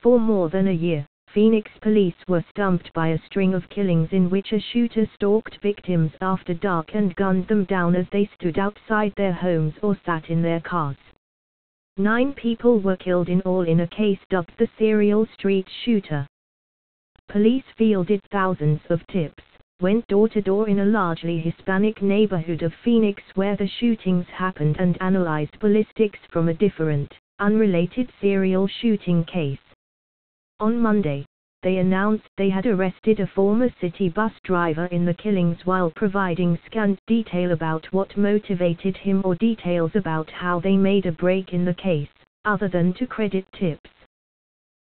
For more than a year, Phoenix police were stumped by a string of killings in which a shooter stalked victims after dark and gunned them down as they stood outside their homes or sat in their cars. 9 people were killed in all in a case dubbed the serial street shooter. Police fielded thousands of tips, went door to door in a largely Hispanic neighborhood of Phoenix where the shootings happened, and analyzed ballistics from a different, unrelated serial shooting case. On Monday, they announced they had arrested a former city bus driver in the killings while providing scant detail about what motivated him or details about how they made a break in the case, other than to credit tips.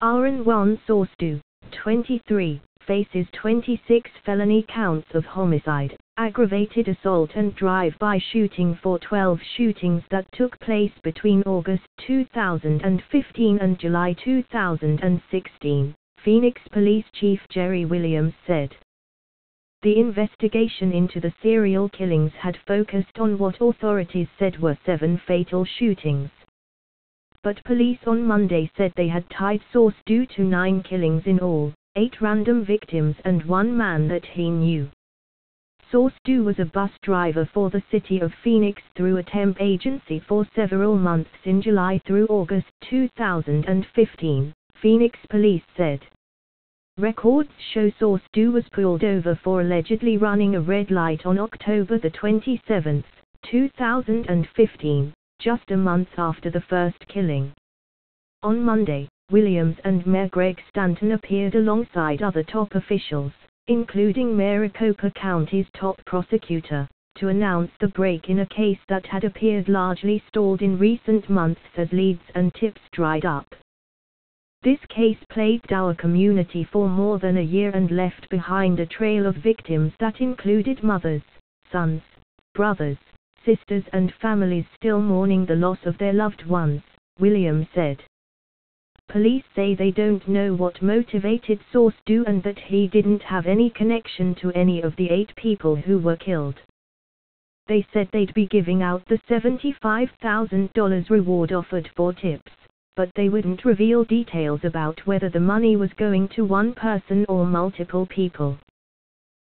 Aaron Juan Saucedo, 23, faces 26 felony counts of homicide, aggravated assault and drive-by shooting for 12 shootings that took place between August 2015 and July 2016, Phoenix Police Chief Jerry Williams said. The investigation into the serial killings had focused on what authorities said were 7 fatal shootings. But police on Monday said they had tied Saucedo to 9 killings in all, 8 random victims and 1 man that he knew. Saucedo was a bus driver for the city of Phoenix through a temp agency for several months in July through August 2015, Phoenix police said. Records show Saucedo was pulled over for allegedly running a red light on October 27, 2015, just a month after the first killing. On Monday, Williams and Mayor Greg Stanton appeared alongside other top officials, including Maricopa County's top prosecutor, to announce the break in a case that had appeared largely stalled in recent months as leads and tips dried up. This case plagued our community for more than a year and left behind a trail of victims that included mothers, sons, brothers, sisters and families still mourning the loss of their loved ones, Williams said. Police say they don't know what motivated Saucedo and that he didn't have any connection to any of the 8 people who were killed. They said they'd be giving out the $75,000 reward offered for tips, but they wouldn't reveal details about whether the money was going to one person or multiple people.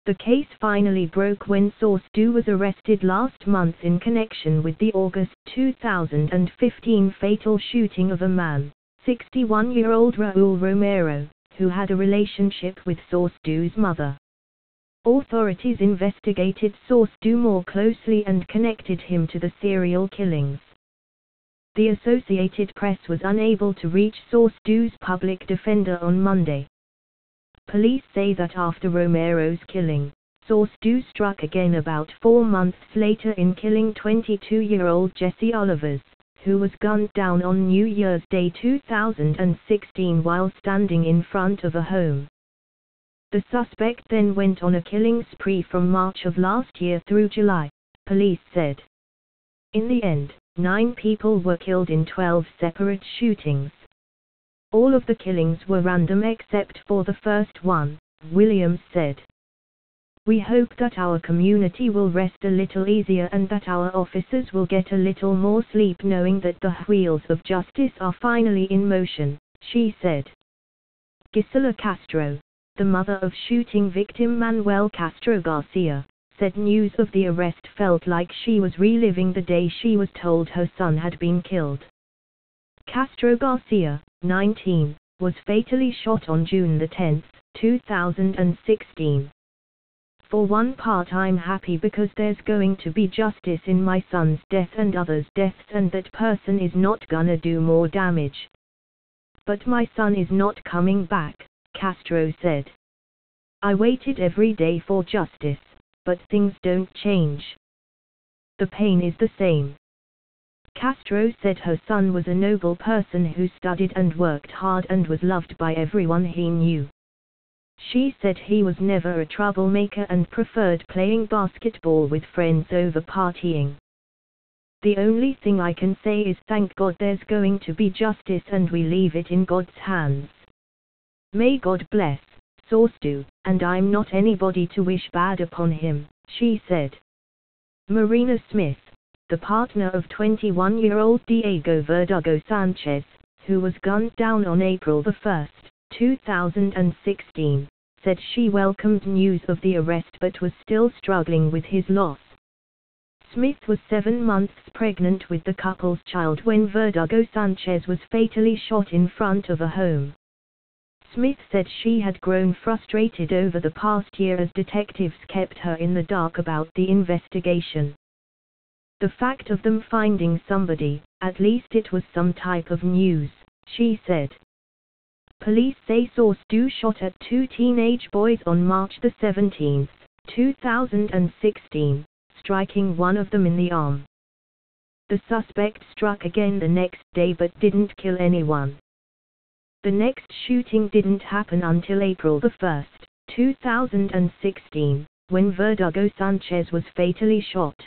The case finally broke when Saucedo was arrested last month in connection with the August 2015 fatal shooting of a man, 61-year-old Raul Romero, who had a relationship with Saucedo's mother. Authorities investigated Saucedo more closely and connected him to the serial killings. The Associated Press was unable to reach Saucedo's public defender on Monday. Police say that after Romero's killing, Saucedo struck again about 4 months later in killing 22-year-old Jesse Olivers, who was gunned down on New Year's Day 2016 while standing in front of a home. The suspect then went on a killing spree from March of last year through July, police said. In the end, 9 people were killed in 12 separate shootings. All of the killings were random except for the first one, Williams said. We hope that our community will rest a little easier and that our officers will get a little more sleep knowing that the wheels of justice are finally in motion, she said. Gisela Castro, the mother of shooting victim Manuel Castro Garcia, said news of the arrest felt like she was reliving the day she was told her son had been killed. Castro Garcia, 19, was fatally shot on June 10, 2016. For one part, I'm happy because there's going to be justice in my son's death and others' deaths and that person is not gonna do more damage. But my son is not coming back, Castro said. I waited every day for justice, but things don't change. The pain is the same. Castro said her son was a noble person who studied and worked hard and was loved by everyone he knew. She said he was never a troublemaker and preferred playing basketball with friends over partying. The only thing I can say is thank God there's going to be justice and we leave it in God's hands. May God bless Saucedo, and I'm not anybody to wish bad upon him, she said. Marina Smith, the partner of 21-year-old Diego Verdugo Sanchez, who was gunned down on April 1, 2016, said she welcomed news of the arrest but was still struggling with his loss. Smith was 7 months pregnant with the couple's child when Verdugo Sanchez was fatally shot in front of a home. Smith said she had grown frustrated over the past year as detectives kept her in the dark about the investigation. The fact of them finding somebody, at least it was some type of news, she said. Police say source do shot at 2 teenage boys on March 17, 2016, striking one of them in the arm. The suspect struck again the next day but didn't kill anyone. The next shooting didn't happen until April 1, 2016, when Verdugo Sanchez was fatally shot.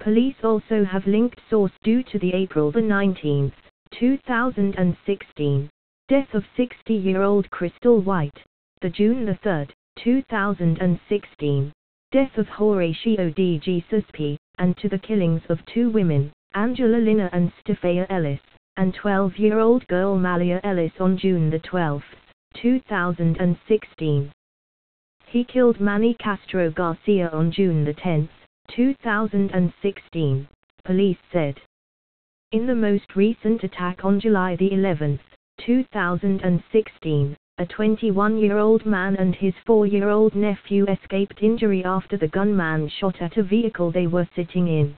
Police also have linked source due to the April 19, 2016, death of 60-year-old Crystal White, the June 3, 2016, death of Horatio D. Jesus P., and to the killings of 2 women, Angela Lina and Stephania Ellis, and 12-year-old girl Malia Ellis on June 12, 2016. He killed Manny Castro Garcia on June 10, 2016, police said. In the most recent attack on July 11, 2016, a 21-year-old man and his 4-year-old nephew escaped injury after the gunman shot at a vehicle they were sitting in.